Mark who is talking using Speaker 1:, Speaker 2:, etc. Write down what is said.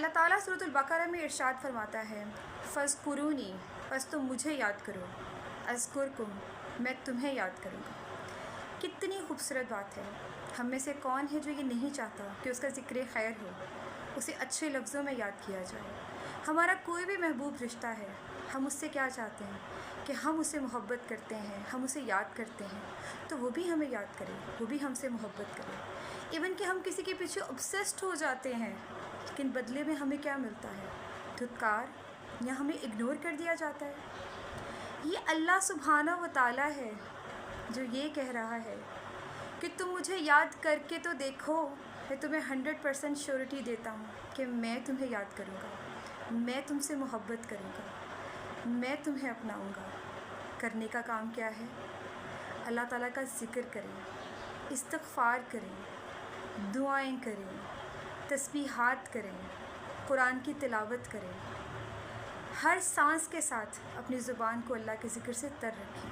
Speaker 1: اللہ تعالیٰ سورۃ البقرہ میں ارشاد فرماتا ہے فَاذْكُرُونِی، بس تم مجھے یاد کرو، اذکرکم، میں تمہیں یاد کروں گا۔ کتنی خوبصورت بات ہے۔ ہم میں سے کون ہے جو یہ نہیں چاہتا کہ اس کا ذکر خیر ہو، اسے اچھے لفظوں میں یاد کیا جائے۔ ہمارا کوئی بھی محبوب رشتہ ہے، ہم اس سے کیا چاہتے ہیں کہ ہم اسے محبت کرتے ہیں، ہم اسے یاد کرتے ہیں، تو وہ بھی ہمیں یاد کرے، وہ بھی ہم سے محبت کرے۔ ایون کہ ہم کسی کے پیچھے obsessed ہو جاتے ہیں، لیکن بدلے میں ہمیں کیا ملتا ہے؟ دھتکار یا ہمیں اگنور کر دیا جاتا ہے۔ یہ اللہ سبحانہ و تعالیٰ ہے جو یہ کہہ رہا ہے کہ تم مجھے یاد کر کے تو دیکھو، میں تمہیں 100% شیورٹی دیتا ہوں کہ میں تمہیں یاد کروں گا، میں تم سے محبت کروں گا، میں تمہیں اپناؤں گا۔ کرنے کا کام کیا ہے؟ اللہ تعالیٰ کا ذکر کریں، استغفار کریں، دعائیں کریں، تسبیحات کریں، قرآن کی تلاوت کریں۔ ہر سانس کے ساتھ اپنی زبان کو اللہ کے ذکر سے تر رکھیں۔